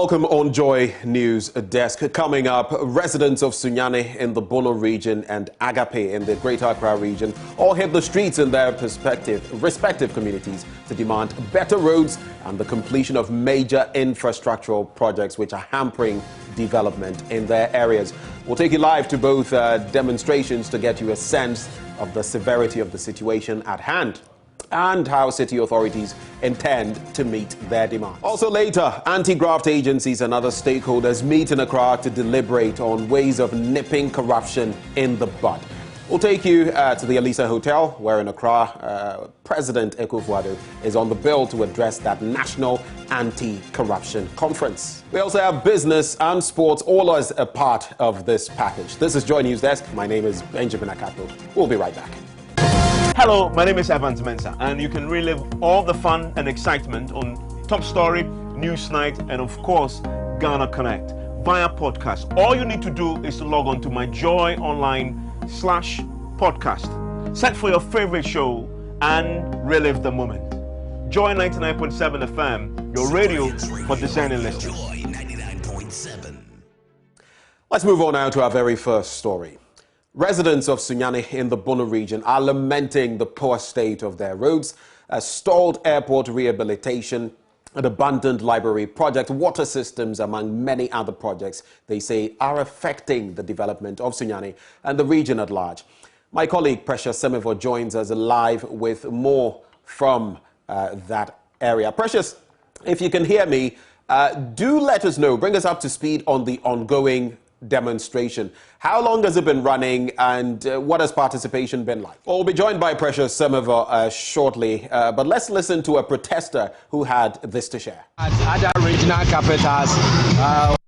Welcome on Joy News Desk. Coming up, residents of Sunyani in the Bono region and Agape in the Greater Accra region all hit the streets in their respective communities to demand better roads and the completion of major infrastructural projects which are hampering development in their areas. We'll take you live to both demonstrations to get you a sense of the severity of the situation at hand and how city authorities intend to meet their demands. Also later, anti-graft agencies and other stakeholders meet in Accra to deliberate on ways of nipping corruption in the bud. We'll take you to the Elisa Hotel, where in Accra, President Akufo-Addo is on the bill to address that national anti-corruption conference. We also have business and sports all as a part of this package. This is Joy News Desk. My name is Benjamin Akapo. We'll be right back. Hello, my name is Evans Mensah, and you can relive all the fun and excitement on Top Story, Newsnight, and of course, Ghana Connect via podcast. All you need to do is to log on to myjoyonline/podcast. Search for your favorite show and relive the moment. Joy 99.7 FM, your radio for discerning listeners. Let's move on now to our very first story. Residents of Sunyani in the Bono region are lamenting the poor state of their roads, a stalled airport rehabilitation, an abandoned library project, water systems, among many other projects they say are affecting the development of Sunyani and the region at large. My colleague Precious Semevo joins us live with more from that area. Precious, if you can hear me, do let us know, bring us up to speed on the ongoing demonstration. How long has it been running, and what has participation been like? Well, we'll be joined by Precious Semevo shortly, but let's listen to a protester who had this to share. At other regional capitals,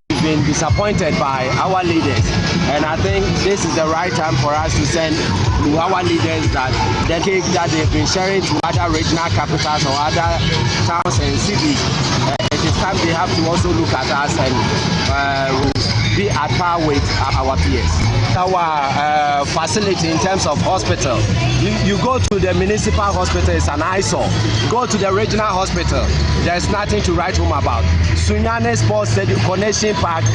we've been disappointed by our leaders, and I think this is the right time for us to send to our leaders that the cake that they've been sharing to other regional capitals or other towns and cities, it is time they have to also look at us and be at par with our peers. Our facility in terms of hospital, you go to the municipal hospital, it's an eyesore. Go to the regional hospital, there's nothing to write home about. Sunyani Sports Stadium, Connection Park,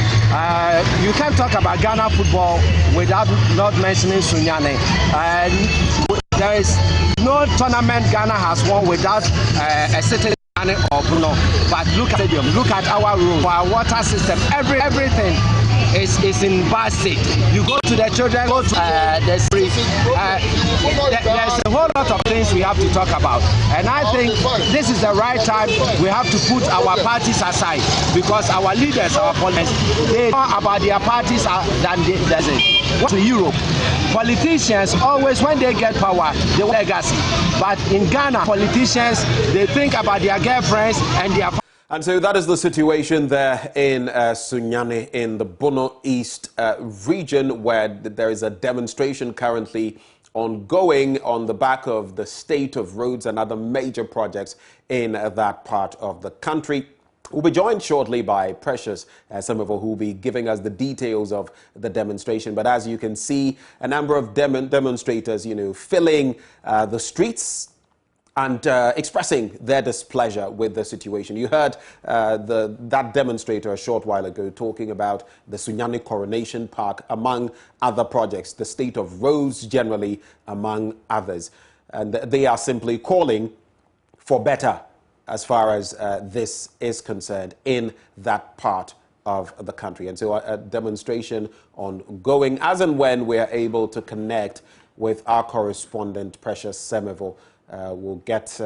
you can't talk about Ghana football without not mentioning Sunyani. There is no tournament Ghana has won without a certain or Bruno. But look at stadium, look at our room, our water system, everything is in bad state. You go to the children, go to the street. There's a whole lot of things we have to talk about, and I think this is the right time. We have to put our parties aside, because our leaders, our politicians, they know about their parties than they to Europe. Politicians always, when they get power, they want legacy. But in Ghana, politicians, they think about their girlfriends and their. And so that is the situation there in Sunyani in the Bono East region, where there is a demonstration currently ongoing on the back of the state of roads and other major projects in that part of the country. We'll be joined shortly by Precious Semevo, who will be giving us the details of the demonstration. But as you can see, a number of demonstrators, filling the streets and expressing their displeasure with the situation. You heard that demonstrator a short while ago talking about the Sunyani Coronation Park, among other projects, the state of roads generally, among others. And they are simply calling for better as far as this is concerned in that part of the country. And so a demonstration ongoing as and when we are able to connect with our correspondent, Precious Semevo. We'll get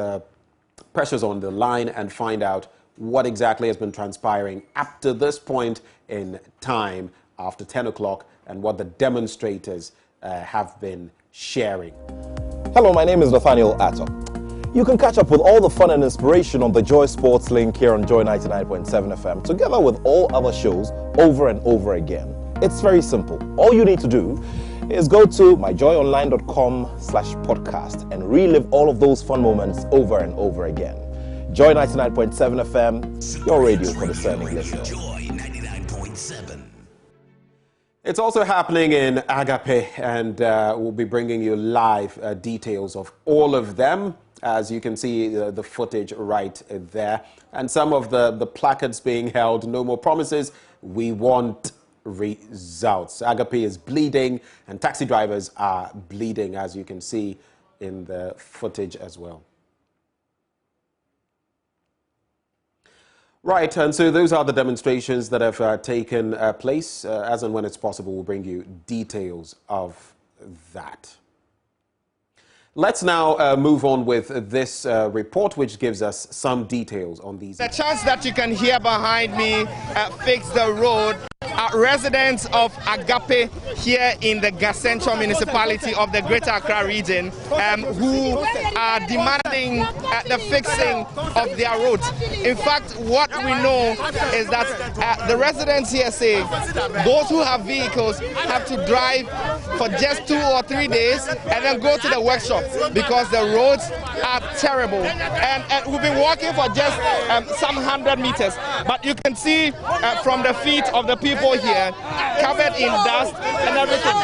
Precious on the line and find out what exactly has been transpiring up to this point in time after 10 o'clock and what the demonstrators have been sharing. Hello, my name is Nathaniel Atto. You can catch up with all the fun and inspiration on the Joy Sports link here on Joy 99.7 FM, together with all other shows over and over again. It's very simple. All you need to do is go to myjoyonline.com/podcast and relive all of those fun moments over and over again. Joy 99.7 FM, your radio for discerning listeners. Joy 99.7. It's also happening in Agape, and we'll be bringing you live details of all of them. as you can see the footage right there. And some of the placards being held, no more promises, we want results. Agape is bleeding and taxi drivers are bleeding, as you can see in the footage as well. Right, and so those are the demonstrations that have taken place. As and when it's possible, we'll bring you details of that. Let's now move on with this report, which gives us some details on these. The chance that you can hear behind me, Fix the Road, residents of Agape here in the Central Municipality of the Greater Accra region who are demanding the fixing of their roads. In fact, what we know is that the residents here say those who have vehicles have to drive for just 2 or 3 days and then go to the workshop because the roads are terrible. And we've been walking for just some 100 meters, but you can see from the feet of the people here covered in dust and everything.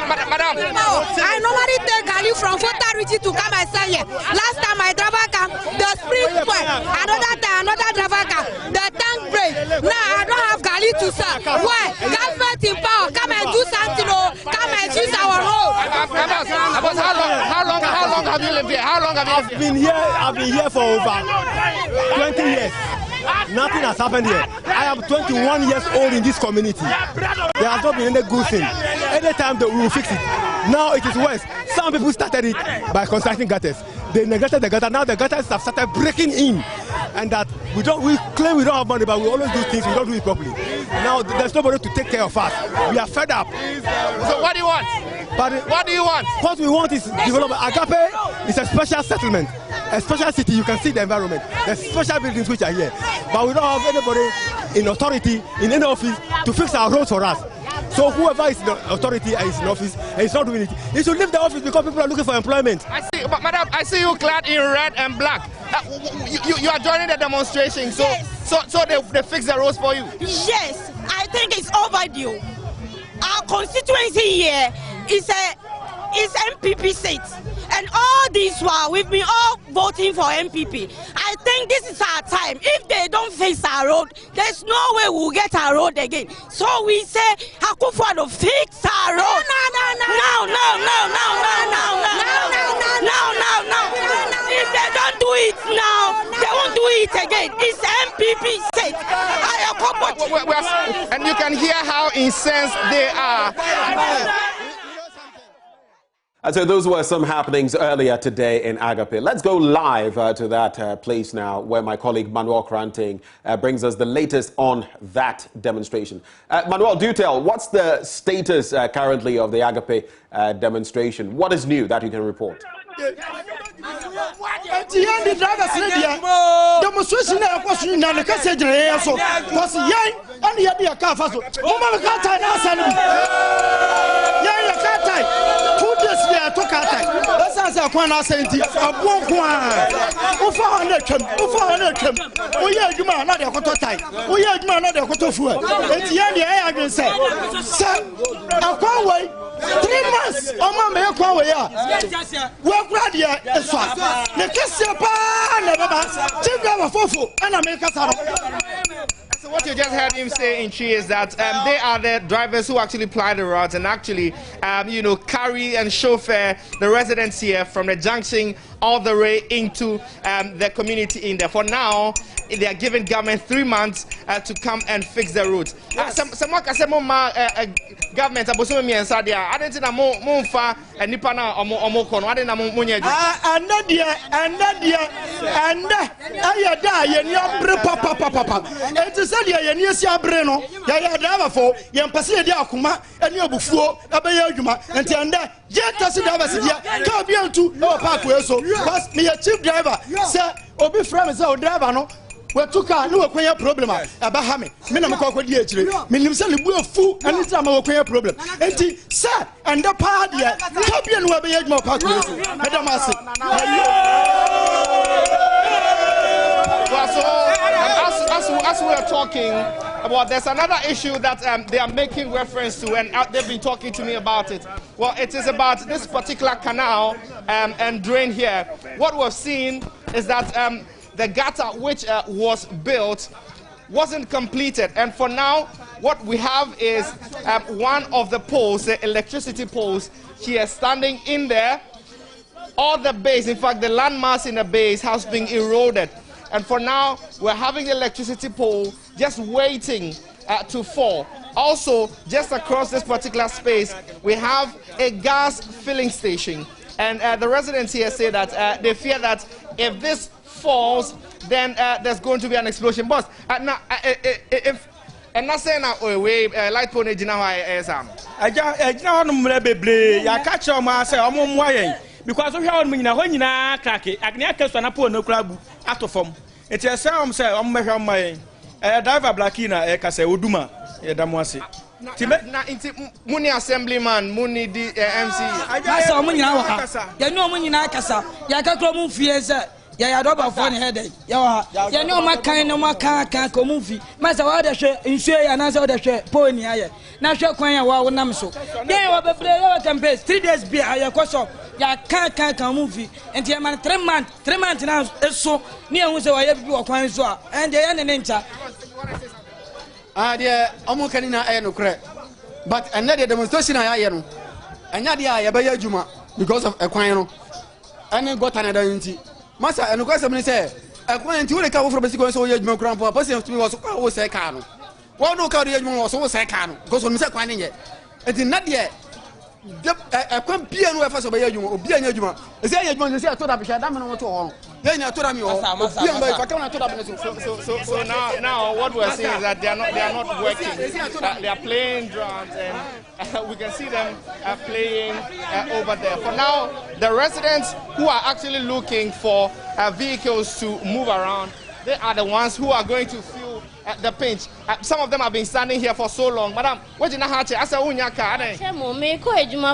Madam, I normally take Gali from Fotariti to come and sell here. Last time my driver came, the spring spoil. Another time, another driver came, the tank break. Now I don't have Gali to sell. Why? Government in power, come and do something, come and choose our road. How long have you lived here? How long have you lived here? I've been here for over 20 years. Nothing has happened here. I am 21 years old in this community. There has not been any good thing. Anytime we will fix it. Now it is worse. Some people started it by constructing gutters. They neglected the gutter. Now the gutters have started breaking in. And that we claim we don't have money, but we always do things, we don't do it properly. Now there's nobody to take care of us. We are fed up. So what do you want? What do you want? What we want is development. Agape is a special settlement, a special city. You can see the environment. There's special buildings which are here. But we don't have anybody in authority, in any office, to fix our roads for us. So whoever is in authority and is in office and is not doing it, he should leave the office because people are looking for employment. I see, but madam, I see you clad in red and black. You are joining the demonstration, so Yes. so they fix the roads for you. Yes, I think it's overdue. Our constituency here is MPP seat, and all this while we've been all voting for MPP. I think this is our time. If they don't fix our road, there's no way we'll get our road again. So we say, Akufo-Addo, fix our road. No. If they don't do it now, they won't do it again. It's MPP seat. And you can hear how incensed they are. And so those were some happenings earlier today in Agape. Let's go live to that place now where my colleague Manuel Kranting brings us the latest on that demonstration. Manuel, do tell, what's the status currently of the Agape demonstration? What is new that you can report? Demonstration was Sunyani Kassajre, so was young and yet be a Kafaso. Oh, Kata, Yan Kata, 2 days here to Kata. That's as a Kwana Sainti, a Bokwan, 400 we are Juma, not a Kototai, we are Juma, not a Kotofu. And Yanni, I can say, son, a Conway. 3 months, oh my God, work right here. The So what you just heard him say in Chi is that they are the drivers who actually ply the roads and actually, carry and chauffeur the residents here from the junction all the way into the community in there. For now, they are giving government 3 months to come and fix the roads. Some government abosume mi ensa dia adenti na mo mfa nipa na omo kono ade na mo nya anadia ayada ye ni abre papa enti se dia ye ni esi abre no ya driver fo ye mpase ye dia akoma eni obufuo abeya adwuma enti ande je tasi driver se dia ka bia ntu e park we so because me chief driver se obi frame se o driver no we took a no kwenya problem aba ha me na me kwa kwadi akire me nim se le bu afu ani tra ma kwenya problem enti se and the part dia ka bia no abeya adwuma park we so madam ase as we are talking, well, there's another issue that they are making reference to, and they've been talking to me about it. Well, it is about this particular canal and drain here. What we've seen is that the gutter which was built wasn't completed, and for now, what we have is one of the poles, the electricity poles, here standing in there. All the base, in fact, the landmass in the base has been eroded. And for now, we're having the electricity pole just waiting to fall. Also, just across this particular space, we have a gas filling station. And the residents here say that they fear that if this falls, then there's going to be an explosion. Boss, now, if and not saying that way, light pole is now because we have when crack it, I can catch an no club out of form. It's a sound say, my driver Blackina, Ekase Uduma, Edamwasi. Muni assemblyman, Muni MC. I saw Munina. You know Munina Casa, Yakako Fiesa. Ya doba phone headache. Ya no makan no makan ko movie. Masa wa da hwe insue ya na se wa da hwe pony aye. Na hwe kwan ya wa wonam so. Den wa bebre ya campaign 3 days bi aye koso. Ya kan movie. Enti ya man 3 months na eso ni ehun se wa ya bi wa kwan so a. And ya ne ncha. There omo kanina aye no kre. But another demonstration aye no. Anya dia ya be ya juma because of ekwan no. And got another nti. Masa and because I say, I went to the cover for basic so you grand person to me was say cano. Well, no car was so say cano, because when we say quite yet. It is not yet. I can't be anywhere for somebody you be a juma. Is there a say I told up a damn to all. Then I told me so now what we're seeing is that they are not working. They are playing drums, and we can see them playing over there. For now, the residents who are actually looking for vehicles to move around, they are the ones who are going to feel the pinch. Some of them have been standing here for so long. Madam, what did you have to ask a unya car?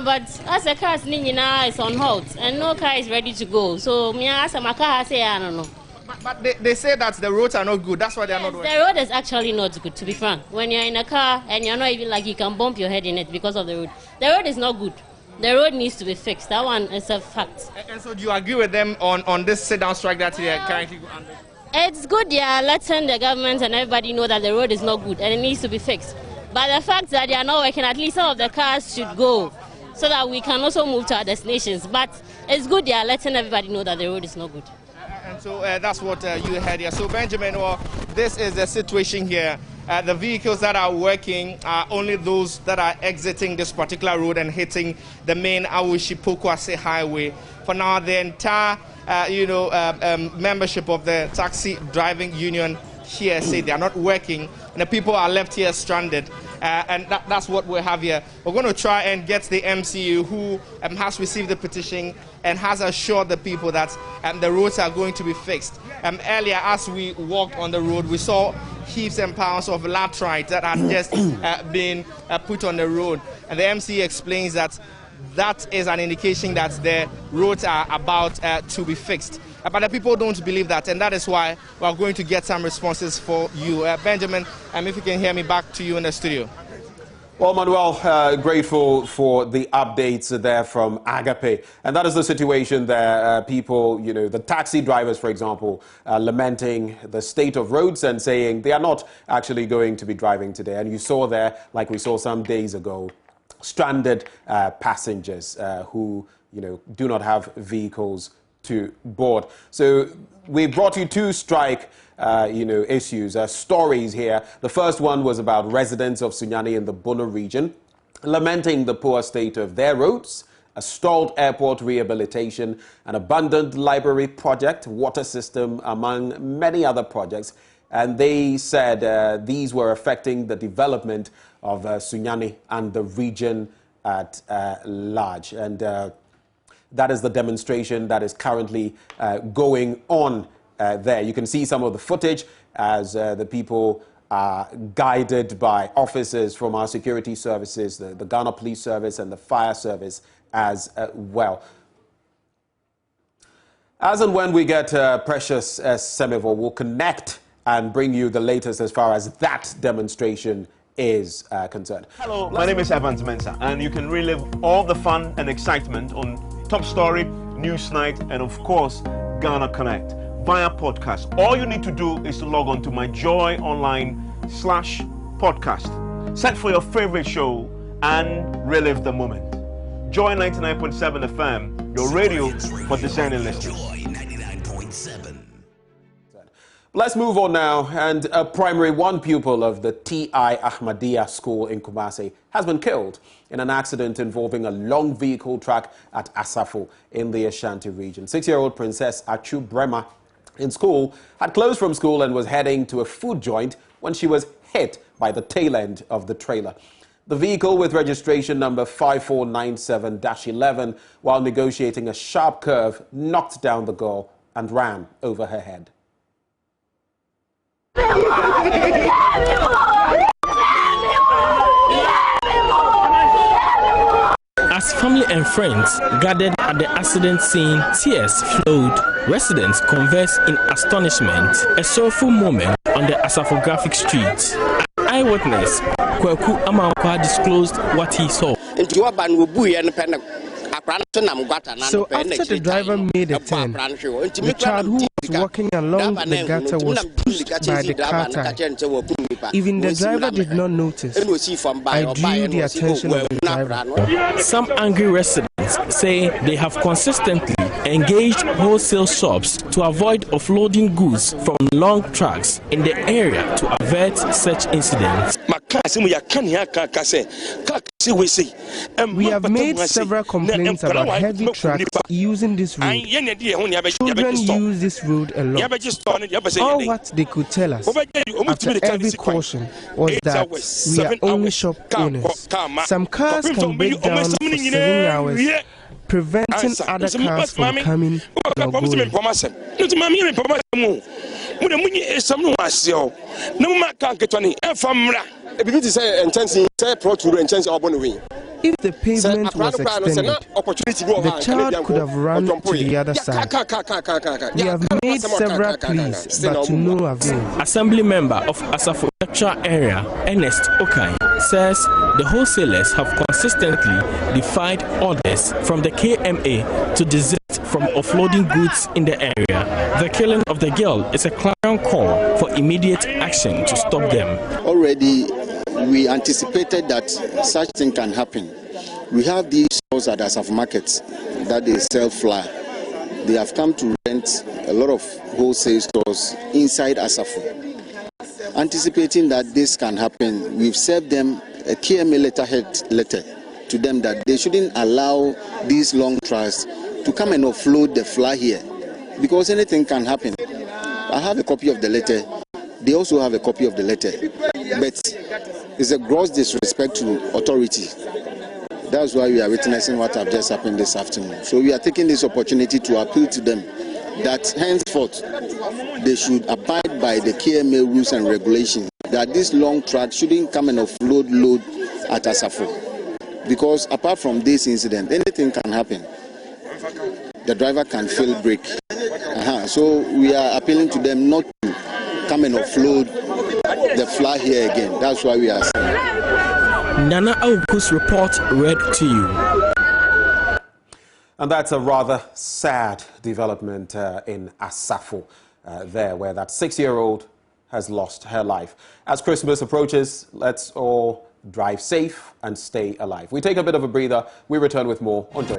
But as a car is on hold and no car is ready to go. So me ask my car say I don't know. But they say that the roads are not good. That's why they are not working. The road is actually not good, to be frank. When you're in a car and you're not even like you can bump your head in it because of the road. The road is not good. The road needs to be fixed. That one is a fact. And so do you agree with them on this sit-down strike that they are currently under? It's good, yeah. Let's send the government and everybody know that the road is not good and it needs to be fixed. But the fact that they are not working, at least some of the cars should go so that we can also move to our destinations. But it's good, yeah. Letting everybody know that the road is not good. And so that's what you heard here. So Benjamin, well, this is the situation here. The vehicles that are working are only those that are exiting this particular road and hitting the main Awushi-Pokwase highway. For now, the entire membership of the taxi driving union here say they are not working, and the people are left here stranded. And that's what we have here. We're going to try and get the MCU who has received the petition and has assured the people that the roads are going to be fixed. Earlier, as we walked on the road, we saw heaps and pounds of laterite that had just been put on the road. And the MC explains that that is an indication that the roads are about to be fixed. But the people don't believe that, and that is why we are going to get some responses for you. Benjamin, if you can hear me, back to you in the studio. Well, Manuel, grateful for the updates there from Agape. And that is the situation there. People, the taxi drivers, for example, lamenting the state of roads and saying they are not actually going to be driving today. And you saw there, like we saw some days ago, stranded passengers who, do not have vehicles to board. So we brought you two strike issues, stories here. The first one was about residents of Sunyani in the Bono region lamenting the poor state of their roads, a stalled airport rehabilitation, an abandoned library project, water system, among many other projects. And they said these were affecting the development of Sunyani and the region at large. And that is the demonstration that is currently going on there. You can see some of the footage as the people are guided by officers from our security services, the Ghana Police Service and the Fire Service as well. As and when we get Precious Semivo, we'll connect and bring you the latest as far as that demonstration is concerned. Hello, my name is Evans Mensah, and you can relive all the fun and excitement on Top Story, Newsnight, and of course, Ghana Connect via podcast. All you need to do is to log on to myjoyonline/podcast. Search for your favorite show and relive the moment. Joy 99.7 FM, your radio for designing listeners. Let's move on now. And a primary one pupil of the T.I. Ahmadiyya School in Kumasi has been killed in an accident involving a long vehicle track at Asafo in the Ashanti region. 6-year-old Princess Achu Brema in school had closed from school and was heading to a food joint when she was hit by the tail end of the trailer. The vehicle, with registration number 5497-11, while negotiating a sharp curve, knocked down the girl and ran over her head. As family and friends gathered at the accident scene, tears flowed. Residents conversed in astonishment. A sorrowful moment on the Asafographic streets. An eyewitness, Kweku Amankwa, disclosed what he saw. So after the driver made a turn, the child who was walking along the gutter was pushed by the car tire. Even the driver did not notice. I drew the attention of the driver. Some angry residents say they have consistently engaged wholesale shops to avoid offloading goods from long trucks in the area to avert such incidents. We have made several complaints about heavy trucks using this road. Children use this road a lot. All what they could tell us after every caution was that we are only shop owners. Some cars can break down for 7 hours, preventing other cars from coming or going. If the pavement was extended, the child could have run to the other side. We have made several pleas, but to no avail. Assembly member of Asafo area, Ernest Okai, says the wholesalers have consistently defied orders from the KMA to desist from offloading goods in the area. The killing of the girl is a clarion call for immediate action to stop them. Already, we anticipated that such thing can happen. We have these stores at Asafo markets that they sell flour. They have come to rent a lot of wholesale stores inside Asafo. Anticipating that this can happen, we've served them a KMA letter to them that they shouldn't allow these long trucks to come and offload the flour here, because anything can happen. I have a copy of the letter. They also have a copy of the letter. But it's a gross disrespect to authority. That's why we are witnessing what have just happened this afternoon. So we are taking this opportunity to appeal to them that henceforth they should abide by the KMA rules and regulations, that this long truck shouldn't come and offload load at Asafo. Because apart from this incident, anything can happen. The driver can fail brake. So we are appealing to them not to come and offload the flour here again. That's why we are saying. Nana Awuku's report read to you. And that's a rather sad development in Asafo there, where that 6-year-old has lost her life. As Christmas approaches, let's all drive safe and stay alive. We take a bit of a breather. We return with more on Joy.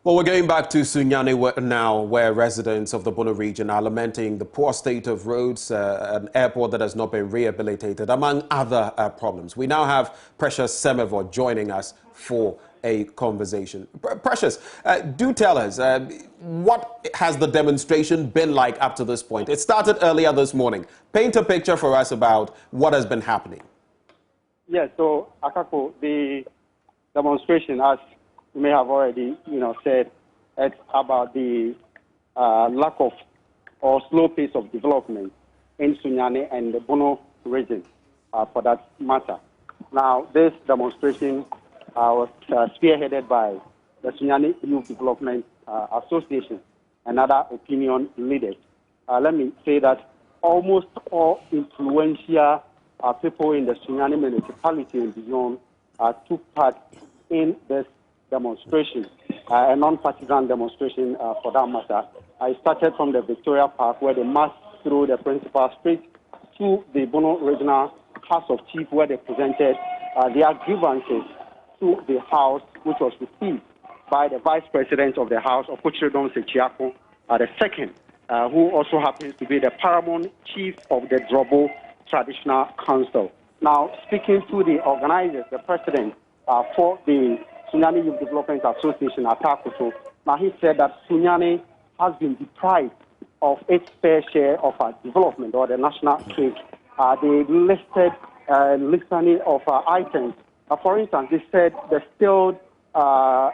Well, we're going back to Sunyani now, where residents of the Bono region are lamenting the poor state of roads, an airport that has not been rehabilitated, among other problems. We now have Precious Semevo joining us for a conversation. Precious, do tell us, what has the demonstration been like up to this point? It started earlier this morning. Paint a picture for us about what has been happening. Yes, so, Akako, the demonstration, as you may have already, said, it's about the lack of or slow pace of development in Sunyani and the Bono region, for that matter. Now, this demonstration was spearheaded by the Sunyani Youth Development Association, and other opinion leaders. Let me say that almost all influential people in the Sunyani municipality and beyond took part in this demonstration, a non-partisan demonstration for that matter. I started from the Victoria Park, where they marched through the principal street to the Bono Regional House of Chiefs, where they presented their grievances to the House, which was received by the Vice President of the House, Opochiridon Sechiako, the second, who also happens to be the paramount chief of the Drobo Traditional Council. Now, speaking to the organizers, the president for the Sunyani Youth Development Association, Atakuto, now he said that Sunyani has been deprived of its fair share of development, or the national cake. They listed litany of items. For instance, they said the Stilled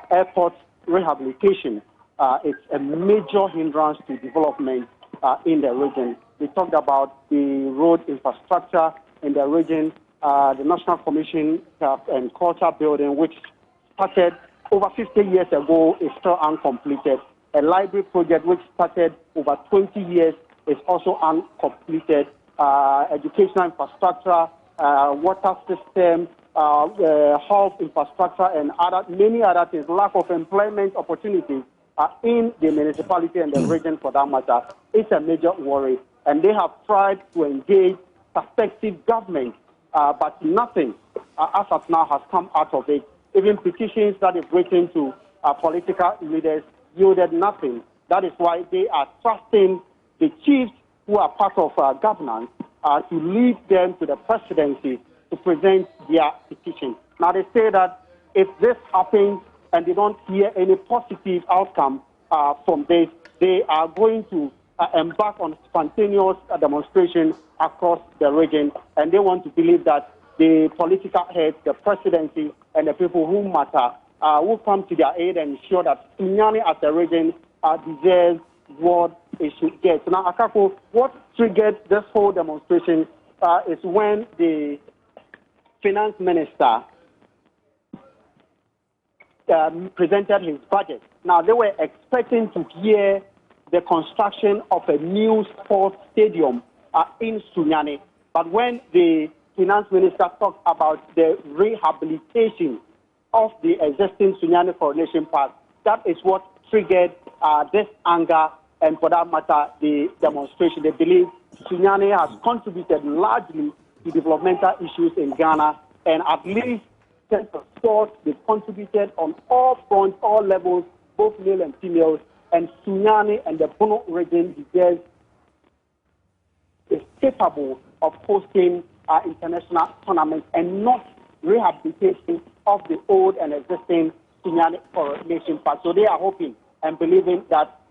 airport rehabilitation is a major hindrance to development in the region. They talked about the road infrastructure in the region, the National Commission and Culture Building, which started over 50 years ago, is still uncompleted. A library project which started over 20 years is also uncompleted. Educational infrastructure, water system, health infrastructure, and many other things. Lack of employment opportunities in the municipality and the region, for that matter, is a major worry. And they have tried to engage suspective government, but nothing, as of now, has come out of it. Even petitions that they've written to political leaders yielded nothing. That is why they are trusting the chiefs who are part of governance to lead them to the presidency to present their petition. Now, they say that if this happens and they don't hear any positive outcome from this, they are going to embark on spontaneous demonstration across the region, and they want to believe that the political heads, the presidency, and the people who matter will come to their aid and ensure that Sunyani as a region deserves what it should get. Now, Akako, what triggered this whole demonstration is when the finance minister presented his budget. Now, they were expecting to hear the construction of a new sports stadium in Sunyani. But when the finance minister talked about the rehabilitation of the existing Sunyani Coronation Park, that is what triggered this anger, and for that matter, the demonstration. They believe Sunyani has contributed largely to developmental issues in Ghana, and at least 10% they've contributed on all fronts, all levels, both male and female, and Sunyani and the Bono region is capable of hosting international tournaments and not rehabilitation of the old and existing Sunyani Coronation Park. So they are hoping and believing that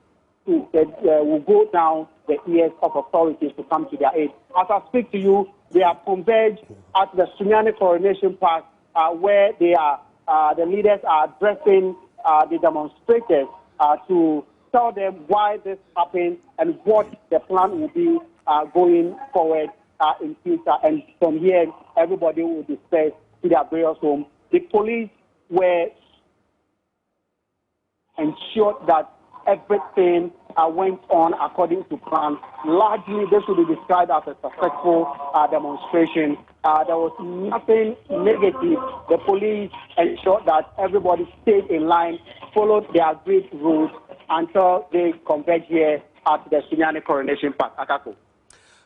it will go down the ears of authorities to come to their aid. As I speak to you, they are converged at the Sunyani Coronation Park, where they are, the leaders are addressing the demonstrators to tell them why this happened and what the plan will be going forward in future. And from here, everybody will disperse to their various homes. The police were ensured that everything went on according to plan. Largely, this should be described as a successful demonstration. There was nothing negative. The police ensured that everybody stayed in line, followed their agreed rules until they converged here at the Sunyani Coronation Park. Akako.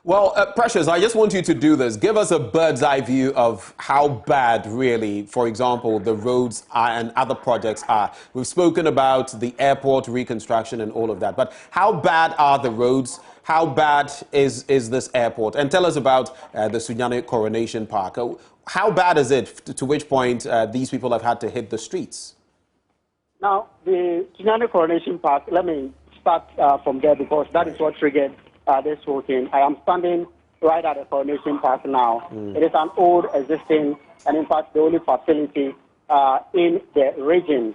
Well, Precious, I just want you to do this. Give us a bird's eye view of how bad, really, for example, the roads are and other projects are. We've spoken about the airport reconstruction and all of that, but how bad are the roads? How bad is this airport? And tell us about the Sunyani Coronation Park. How bad is it, to which point these people have had to hit the streets? Now, the Sunyani Coronation Park, let me start from there, because that is what triggered this whole thing. I am standing right at the Coronation Park now. It is an old existing, and in fact, the only facility in the region,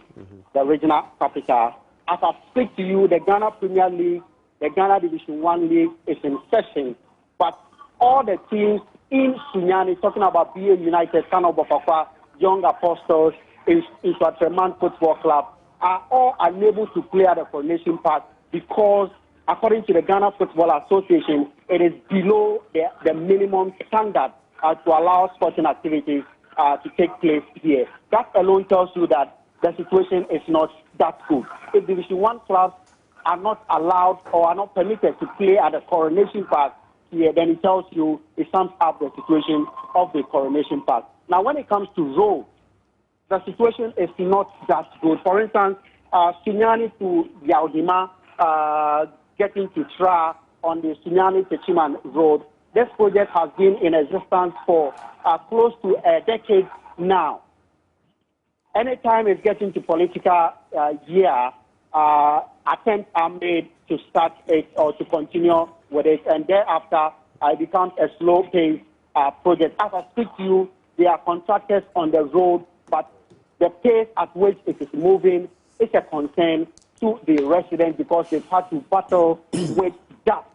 the regional capital. As I speak to you, the Ghana Premier League, the Ghana Division 1 League is in session, but all the teams in Sunyani, talking about BA United, Kano Bofakwa, Young Apostles, Entrepreneurship Football Club, are all unable to play at the Coronation Park because according to the Ghana Football Association, it is below the minimum standard to allow sporting activities to take place here. That alone tells you that the situation is not that good. If Division 1 clubs are not allowed or are not permitted to play at the Coronation Park here, then it tells you, it sums up the situation of the Coronation Park. Now, when it comes to roads, the situation is not that good. For instance, Sunyani to Yaudima, getting to Tra on the Sunyani-Techiman Road, this project has been in existence for close to a decade now. Anytime it's getting to political year, attempts are made to start it or to continue with it, and thereafter it becomes a slow-paced project. As I speak to you, there are contractors on the road, but the pace at which it is moving is a concern to the residents because they've had to battle with dust,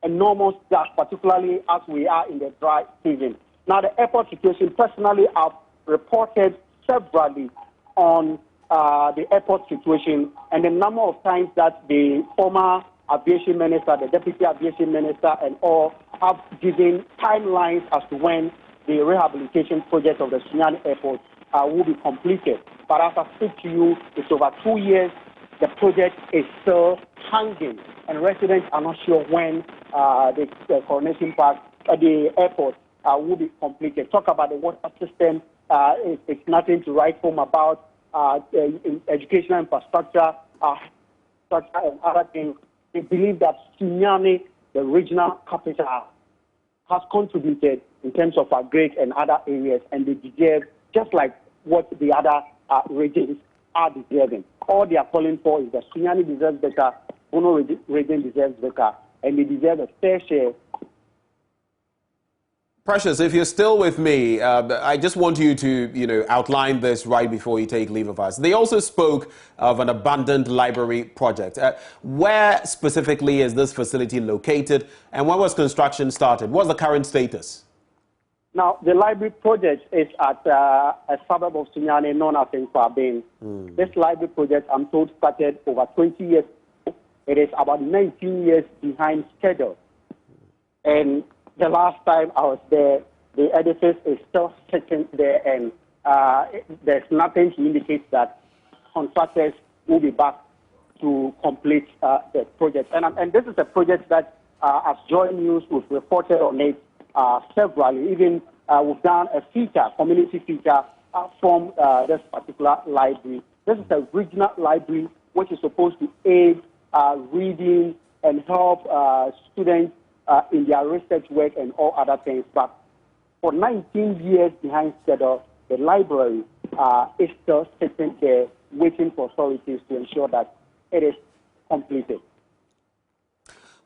enormous dust, particularly as we are in the dry season. Now, the airport situation, personally, I've reported severally on the airport situation and the number of times that the former aviation minister, the deputy aviation minister, and all have given timelines as to when the rehabilitation project of the Sunyani airport will be completed. But as I speak to you, it's over 2 years. The project is still hanging, and residents are not sure when the Coronation Park, the airport, will be completed. Talk about the water system. It's nothing to write home about. Educational infrastructure, and other things. They believe that Sunyani, the regional capital, has contributed in terms of our grade and other areas, and they deserve just like what the other regions are deserving. All they are calling for is that Sunyani deserves better, Bono region deserves better, and they deserve a fair share. Precious, if you're still with me, I just want you to, outline this right before you take leave of us. They also spoke of an abandoned library project. Where specifically is this facility located, and when was construction started? What's the current status? Now, the library project is at a suburb of Sunyani known as Nkwabin. This library project, I'm told, started over 20 years ago. It is about 19 years behind schedule. And the last time I was there, the edifice is still sitting there, and there's nothing to indicate that contractors will be back to complete the project. And this is a project that, as Joy News, we've reported on it severally. Even we've done a feature, community feature, from this particular library. This is a regional library which is supposed to aid reading and help students in their research work and all other things. But for 19 years behind schedule, the library is still sitting there waiting for authorities to ensure that it is completed.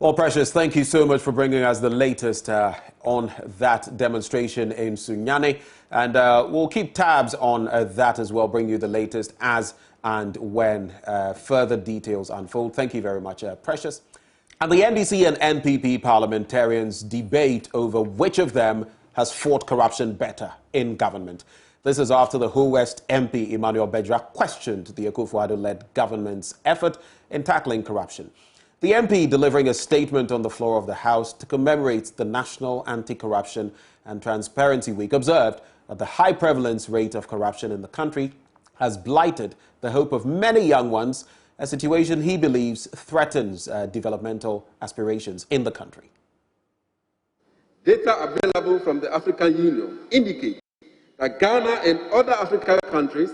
Well, Precious, thank you so much for bringing us the latest on that demonstration in Sunyani. And we'll keep tabs on that as well, bring you the latest as and when further details unfold. Thank you very much, Precious. And the NDC and NPP parliamentarians debate over which of them has fought corruption better in government. This is after the Ho West MP Emmanuel Bejra questioned the Akufo-Addo-led government's effort in tackling corruption. The MP, delivering a statement on the floor of the House to commemorate the National Anti-Corruption and Transparency Week, observed that the high prevalence rate of corruption in the country has blighted the hope of many young ones, a situation he believes threatens developmental aspirations in the country. Data available from the African Union indicate that Ghana and other African countries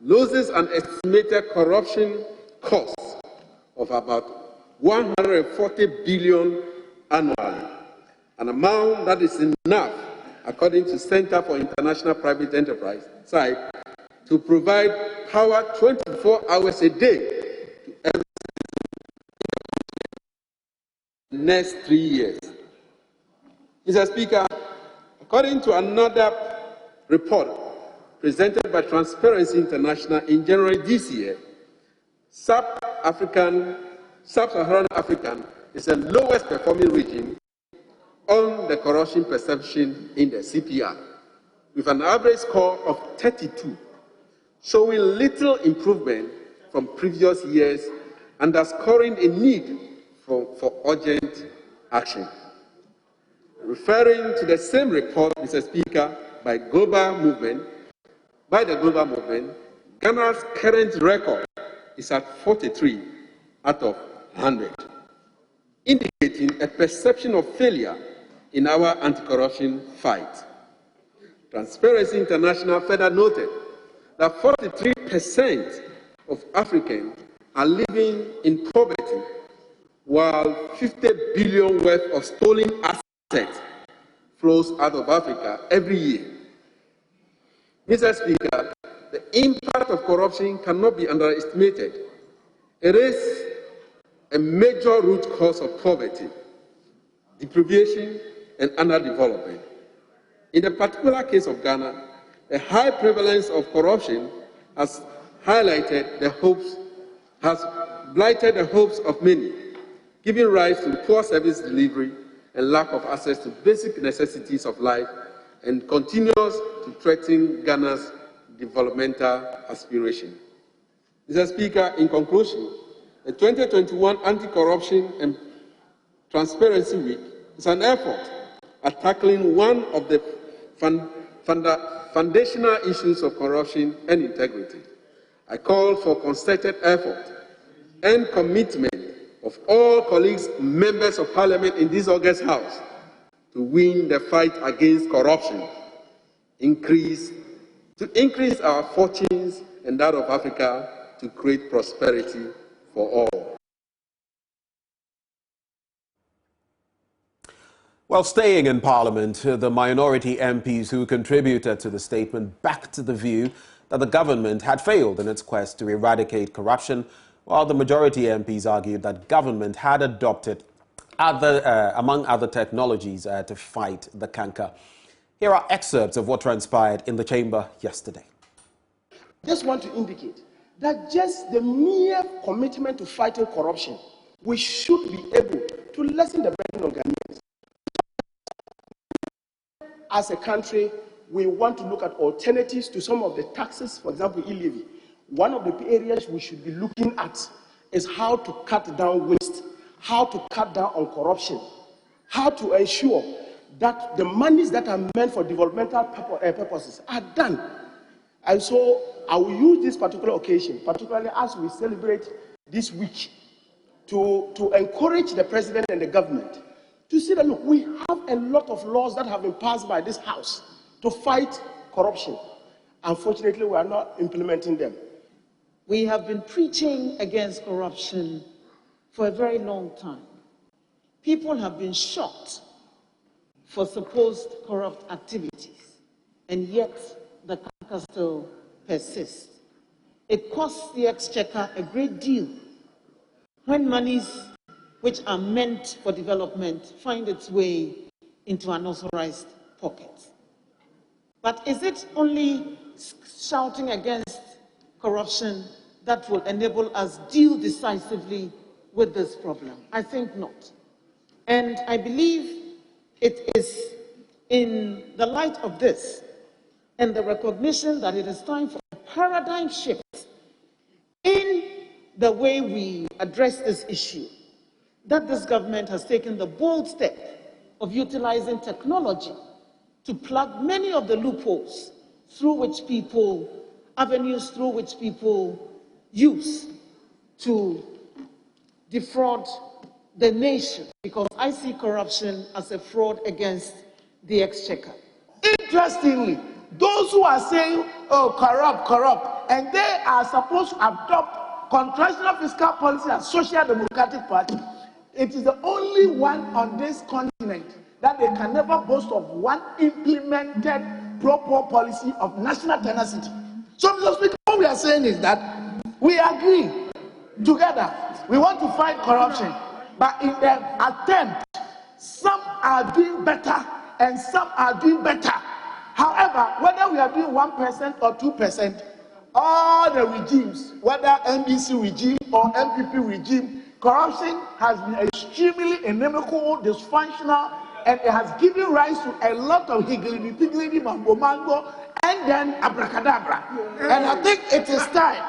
loses an estimated corruption cost of about 140 billion annually, an amount that is enough, according to Center for International Private Enterprise, SIPE, to provide power 24 hours a day to every in the next 3 years. Mr. Speaker, according to another report presented by Transparency International in January this year, Sub-Saharan African is the lowest performing region on the corruption perception index, CPR, with an average score of 32, showing little improvement from previous years underscoring a need for urgent action. Referring to the same report, Mr. Speaker, by the Global Movement, Ghana's current record is at 43 out of 100, indicating a perception of failure in our anti-corruption fight. Transparency International further noted that 43% of Africans are living in poverty, while 50 billion worth of stolen assets flows out of Africa every year. Mr. Speaker, the impact of corruption cannot be underestimated. It is a major root cause of poverty, deprivation, and underdevelopment. In the particular case of Ghana, the high prevalence of corruption has blighted the hopes of many, giving rise to poor service delivery and lack of access to basic necessities of life, and continues to threaten Ghana's developmental aspiration. Mr. Speaker, in conclusion, the 2021 Anti-Corruption and Transparency Week is an effort at tackling one of the foundational issues of corruption and integrity. I call for concerted effort and commitment of all colleagues, members of Parliament in this August House, to win the fight against corruption, to increase our fortunes and that of Africa, to create prosperity for all. Well, staying in Parliament, the minority MPs who contributed to the statement backed the view that the government had failed in its quest to eradicate corruption, while the majority MPs argued that government had adopted among other technologies to fight the canker. Here are excerpts of what transpired in the chamber yesterday. Just want to indicate that just the mere commitment to fighting corruption, we should be able to lessen the burden on Ghanaians. As a country, we want to look at alternatives to some of the taxes, for example, e-levy. One of the areas we should be looking at is how to cut down waste, how to cut down on corruption, how to ensure that the monies that are meant for developmental purposes are done. And so I will use this particular occasion, particularly as we celebrate this week, to encourage the president and the government to see that, look, we have a lot of laws that have been passed by this House to fight corruption. Unfortunately, we are not implementing them. We have been preaching against corruption for a very long time. People have been shocked for supposed corrupt activities, and yet the canker still persists. It costs the exchequer a great deal when monies which are meant for development find its way into unauthorized pockets. But is it only shouting against corruption that will enable us deal decisively with this problem? I think not. And I believe it is in the light of this and the recognition that it is time for a paradigm shift in the way we address this issue that this government has taken the bold step of utilizing technology to plug many of the loopholes avenues through which people use to defraud the nation, because I see corruption as a fraud against the exchequer. Interestingly, those who are saying, oh, corrupt, and they are supposed to adopt contractional fiscal policy as Social Democratic Party, it is the only one on this continent that they can never boast of one implemented proper policy of national tenacity. So, Mr. Speaker, what we are saying is that we agree together, we want to fight corruption, but in the attempt, some are doing better and some are doing better. However, whether we are doing 1% or 2%, all the regimes, whether NDC regime or MPP regime, corruption has been extremely inimical, dysfunctional, and it has given rise to a lot of higgledy-piggledy, mango, and then abracadabra. And I think it is time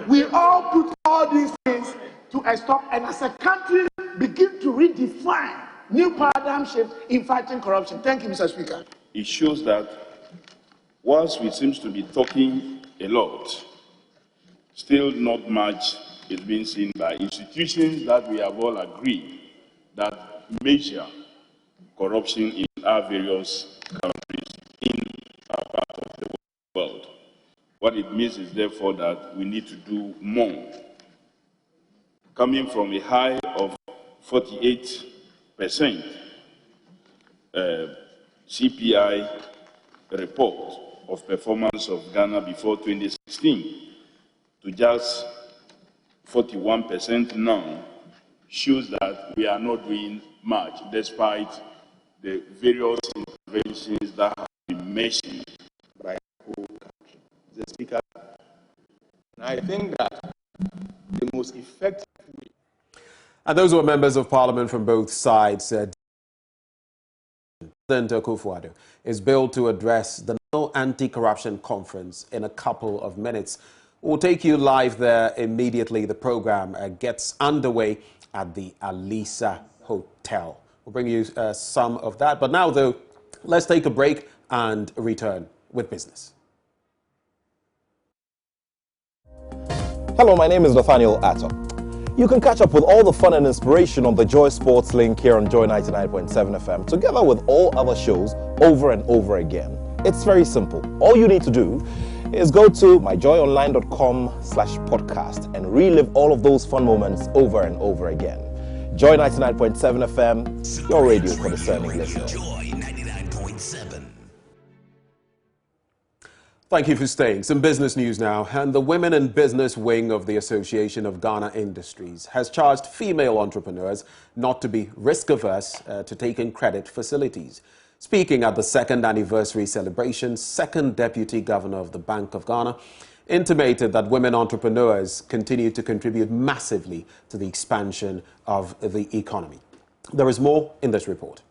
we all put all these things to stop and as a country begin to redefine new paradigm shift in fighting corruption. Thank you, Mr. Speaker. It shows that whilst we seem to be talking a lot, still not much is being seen by institutions that we have all agreed that measure corruption in our various countries in our part of the world. What it means is therefore that we need to do more. Coming from a high of 48% CPI report of performance of Ghana before 2016 to just 41% now shows that we are not doing much despite the various interventions that have been mentioned by the whole country. Mr. Speaker, I think that the most effective way. And those were members of parliament from both sides. President Akufo-Addo is billed to address the National Anti-Corruption Conference in a couple of minutes. We'll take you live there immediately. The program gets underway at the Alisa Hotel. We'll bring you some of that. But now, though, let's take a break and return with business. Hello, my name is Nathaniel Atto. You can catch up with all the fun and inspiration on the Joy Sports link here on Joy 99.7 FM, together with all other shows over and over again. It's very simple. All you need to do is go to myjoyonline.com/podcast and relive all of those fun moments over and over again. Joy 99.7 FM, your radio for discerning listeners. Joy 99.7. Thank you for staying. Some business news now. And the Women in Business wing of the Association of Ghana Industries has charged female entrepreneurs not to be risk-averse to taking credit facilities. Speaking at the second anniversary celebration, second Deputy Governor of the Bank of Ghana intimated that women entrepreneurs continue to contribute massively to the expansion of the economy. There is more in this report.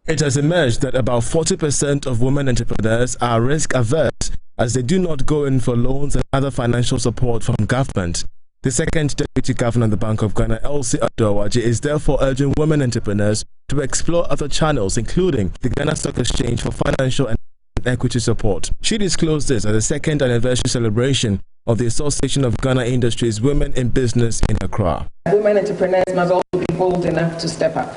It has emerged that about 40% of women entrepreneurs are risk-averse as they do not go in for loans and other financial support from government. The second Deputy Governor of the Bank of Ghana, Elsie Oduawaji, is therefore urging women entrepreneurs to explore other channels, including the Ghana Stock Exchange for financial and equity support. She disclosed this at the second anniversary celebration of the Association of Ghana Industries Women in Business in Accra. Women entrepreneurs must also be bold enough to step up.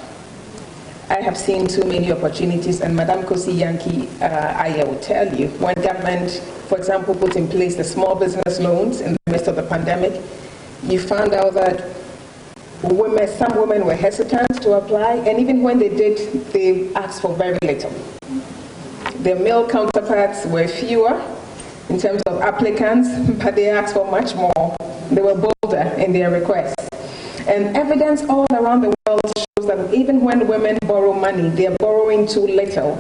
I have seen too many opportunities, and Madam Kosi Yankee, I will tell you, when government, for example, put in place the small business loans in the midst of the pandemic, you found out that some women were hesitant to apply, and even when they did, they asked for very little. Their male counterparts were fewer in terms of applicants, but they asked for much more. They were bolder in their requests. And evidence all around the world shows that even when women borrow money, they are borrowing too little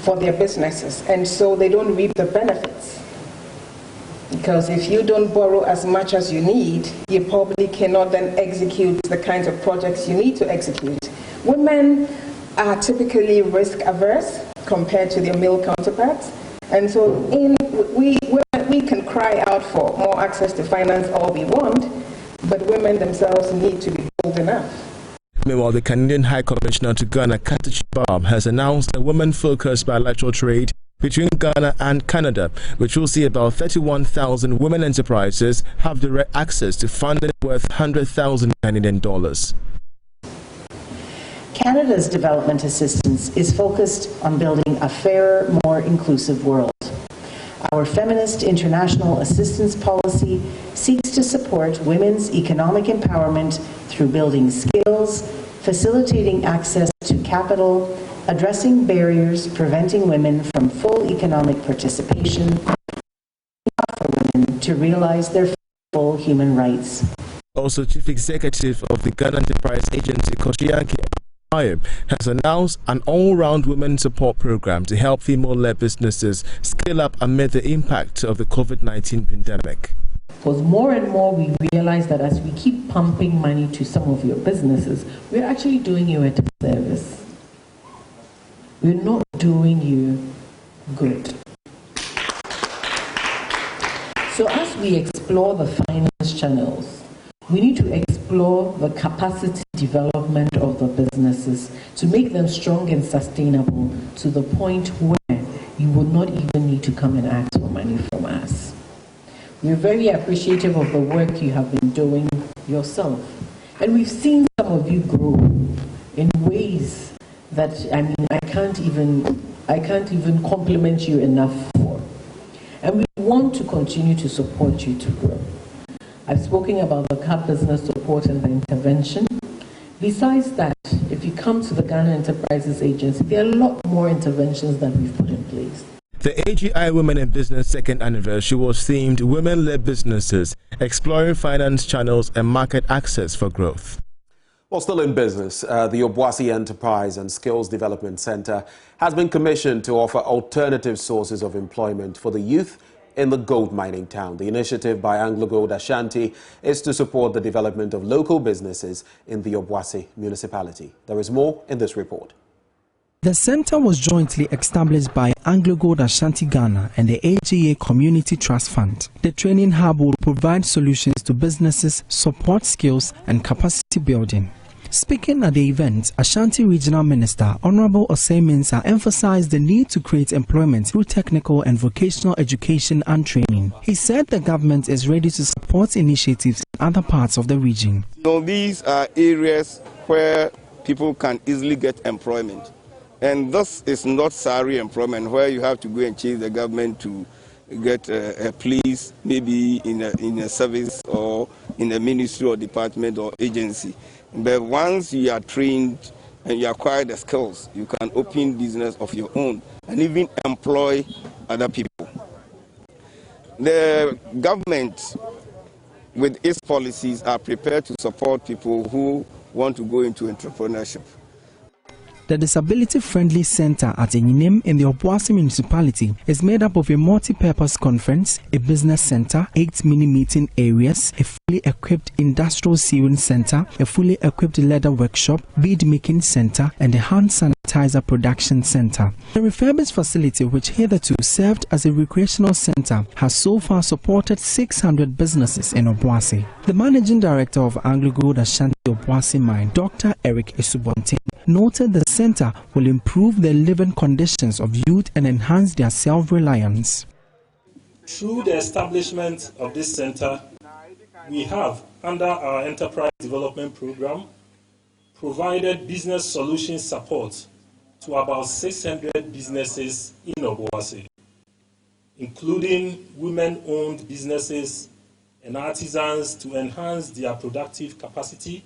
for their businesses, and so they don't reap the benefits. Because if you don't borrow as much as you need, you probably cannot then execute the kinds of projects you need to execute. Women are typically risk averse compared to their male counterparts, and so we can cry out for more access to finance all we want, but women themselves need to be bold enough. Meanwhile, the Canadian High Commissioner to Ghana, Katachi Barb, has announced a women-focused bilateral trade between Ghana and Canada, which will see about 31,000 women enterprises have direct access to funding worth $100,000 Canadian dollars. Canada's development assistance is focused on building a fairer, more inclusive world. Our feminist international assistance policy seeks to support women's economic empowerment through building skills, facilitating access to capital, addressing barriers preventing women from full economic participation, for women to realize their full human rights. Also, Chief Executive of the Ghana Enterprise Agency, Koshianki, has announced an all-round women support program to help female-led businesses scale up amid the impact of the COVID-19 pandemic. Because more and more we realize that as we keep pumping money to some of your businesses, we're actually doing you a disservice. We're not doing you good. So as we explore the finance channels, we need to explore explore the capacity development of the businesses to make them strong and sustainable to the point where you will not even need to come and ask for money from us. We're very appreciative of the work you have been doing yourself. And we've seen some of you grow in ways that, I can't even compliment you enough for. And we want to continue to support you to grow. I've spoken about the CAP business support and the intervention. Besides that, if you come to the Ghana Enterprises Agency, there are a lot more interventions that we've put in place. The AGI Women in Business second anniversary was themed Women-Led Businesses, Exploring Finance Channels and Market Access for Growth. Well, still in business, the Obuasi Enterprise and Skills Development Center has been commissioned to offer alternative sources of employment for the youth in the gold mining town. The initiative by Anglo Gold Ashanti is to support the development of local businesses in the Obuasi municipality. There is more in this report. The center was jointly established by Anglo Gold Ashanti Ghana and the AGA Community Trust Fund. The training hub will provide solutions to businesses, support skills and capacity building. Speaking at the event, Ashanti Regional Minister Honorable Osei Mensah emphasized the need to create employment through technical and vocational education and training. He said the government is ready to support initiatives in other parts of the region. So these are areas where people can easily get employment. And this is not salary employment where you have to go and chase the government to get a place, maybe in a service or in a ministry or department or agency. But once you are trained and you acquire the skills, you can open business of your own and even employ other people. The government, with its policies, are prepared to support people who want to go into entrepreneurship. The disability-friendly center at Enyinem in the Obuasi municipality is made up of a multi-purpose conference, a business center, 8 mini-meeting areas, a fully equipped industrial sewing center, a fully equipped leather workshop, bead-making center, and a hand sanitizer production center. The refurbished facility, which hitherto served as a recreational center, has so far supported 600 businesses in Obuasi. The managing director of Anglo Gold Ashanti Obuasi Mine, Dr. Eric Esubonte, noted the center will improve the living conditions of youth and enhance their self-reliance. Through the establishment of this center, we have, under our Enterprise Development Program, provided business solution support to about 600 businesses in Obuasi, including women-owned businesses and artisans to enhance their productive capacity,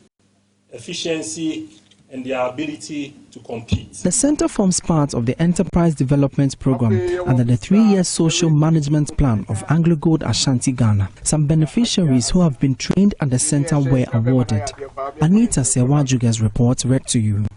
efficiency, and their ability to compete. The center forms part of the Enterprise Development Program under the 3-year social management plan of Anglo Gold Ashanti Ghana. Some beneficiaries who have been trained at the center were awarded. Anita Sewajuga's report read to you.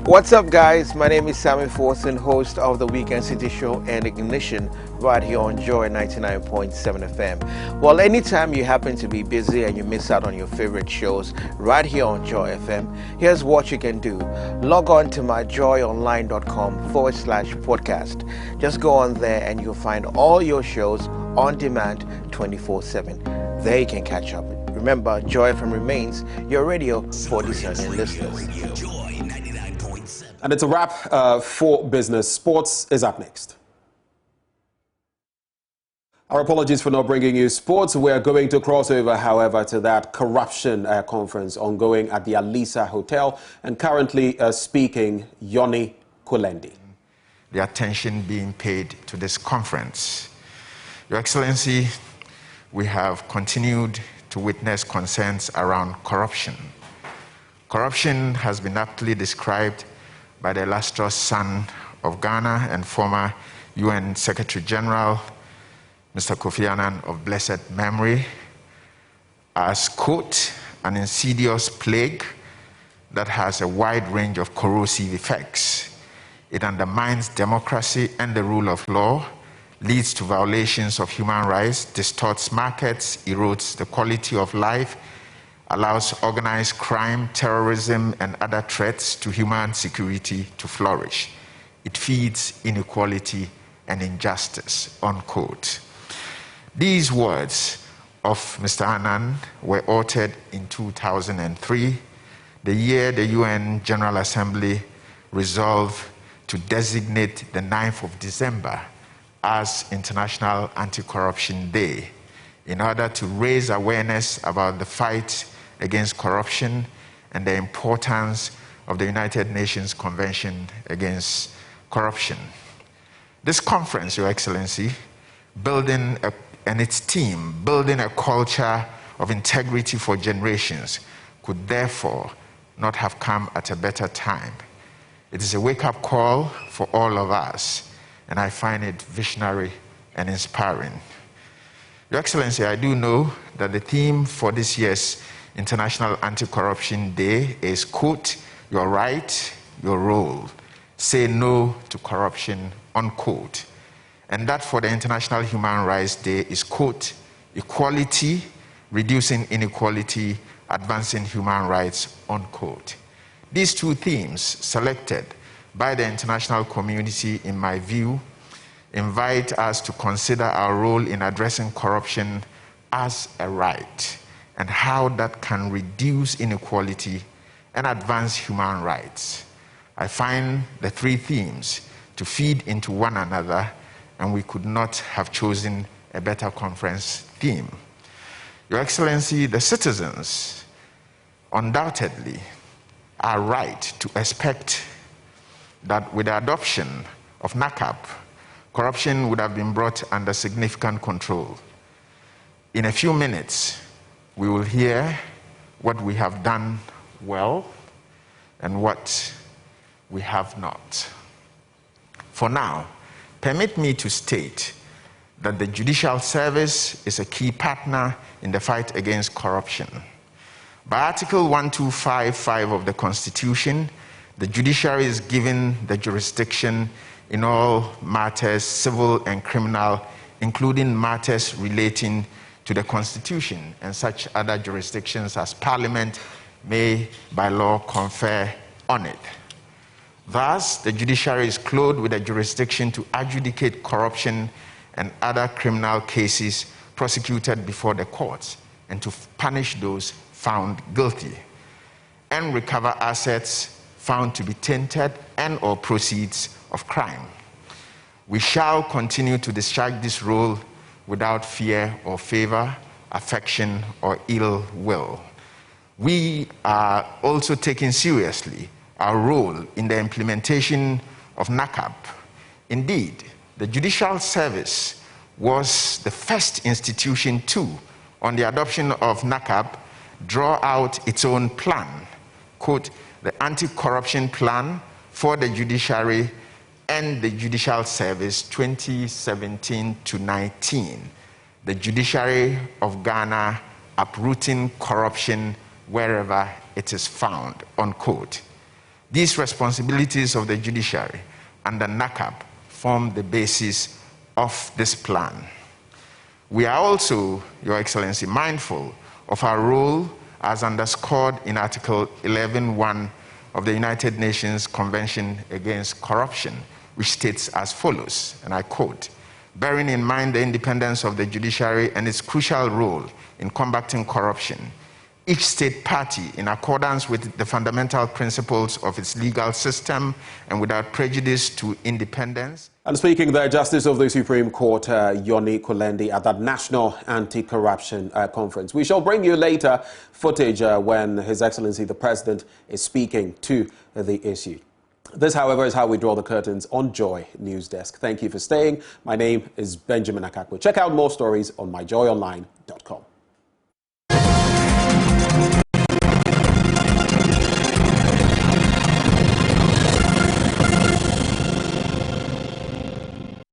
What's up, guys? My name is Sammy Forson, host of the Weekend City Show and Ignition right here on Joy 99.7 FM. Well, anytime you happen to be busy and you miss out on your favorite shows right here on Joy FM, here's what you can do. Log on to myjoyonline.com/podcast. Just go on there and you'll find all your shows on demand 24/7. There you can catch up. Remember, Joy FM remains your radio for discerning listeners. And it's a wrap for business. Sports is up next. Our apologies for not bringing you sports. We are going to cross over, however, to that corruption conference ongoing at the Alisa Hotel. And currently speaking, Yoni Kulendi. The attention being paid to this conference. Your Excellency, we have continued to witness concerns around corruption. Corruption has been aptly described by the illustrious son of Ghana and former UN Secretary General, Mr. Kofi Annan of blessed memory, as, quote, an insidious plague that has a wide range of corrosive effects. It undermines democracy and the rule of law, leads to violations of human rights, distorts markets, erodes the quality of life, allows organized crime, terrorism, and other threats to human security to flourish. It feeds inequality and injustice, unquote. These words of Mr. Annan were authored in 2003, the year the UN General Assembly resolved to designate the 9th of December as International Anti-Corruption Day in order to raise awareness about the fight against corruption and the importance of the United Nations Convention Against Corruption. This conference, Your Excellency, and its team, building a culture of integrity for generations, could therefore not have come at a better time. It is a wake-up call for all of us, and I find it visionary and inspiring. Your Excellency, I do know that the theme for this year's International Anti-Corruption Day is, quote, "Your right, your role. Say no to corruption," unquote. And that for the International Human Rights Day is, quote, "Equality, reducing inequality, advancing human rights," unquote. These two themes selected by the international community, in my view, invite us to consider our role in addressing corruption as a right and how that can reduce inequality and advance human rights. I find the three themes to feed into one another, and we could not have chosen a better conference theme. Your Excellency, the citizens undoubtedly are right to expect that with the adoption of NACAP, corruption would have been brought under significant control. In a few minutes, we will hear what we have done well and what we have not. For now, permit me to state that the Judicial Service is a key partner in the fight against corruption. By Article 1255 of the Constitution, the judiciary is given the jurisdiction in all matters, civil and criminal, including matters relating to the Constitution and such other jurisdictions as Parliament may by law confer on it. Thus, the judiciary is clothed with a jurisdiction to adjudicate corruption and other criminal cases prosecuted before the courts and to punish those found guilty and recover assets found to be tainted and or proceeds of crime. We shall continue to discharge this role without fear or favor, affection or ill will. We are also taking seriously our role in the implementation of NACAP. Indeed, the Judicial Service was the first institution to, on the adoption of NACAP, draw out its own plan, quote, "the Anti-Corruption Plan for the Judiciary and the Judicial Service 2017 to 19, the Judiciary of Ghana uprooting corruption wherever it is found," unquote. These responsibilities of the judiciary under NACAP form the basis of this plan. We are also, Your Excellency, mindful of our role as underscored in Article 11.1 of the United Nations Convention Against Corruption, which states as follows, and I quote, "Bearing in mind the independence of the judiciary and its crucial role in combating corruption, each state party, in accordance with the fundamental principles of its legal system and without prejudice to independence." And speaking there, Justice of the Supreme Court, Yoni Kulendi, at that National Anti-Corruption Conference. We shall bring you later footage when His Excellency the President is speaking to the issue. This, however, is how we draw the curtains on Joy News Desk. Thank you for staying. My name is Benjamin Akakwe. Check out more stories on myjoyonline.com.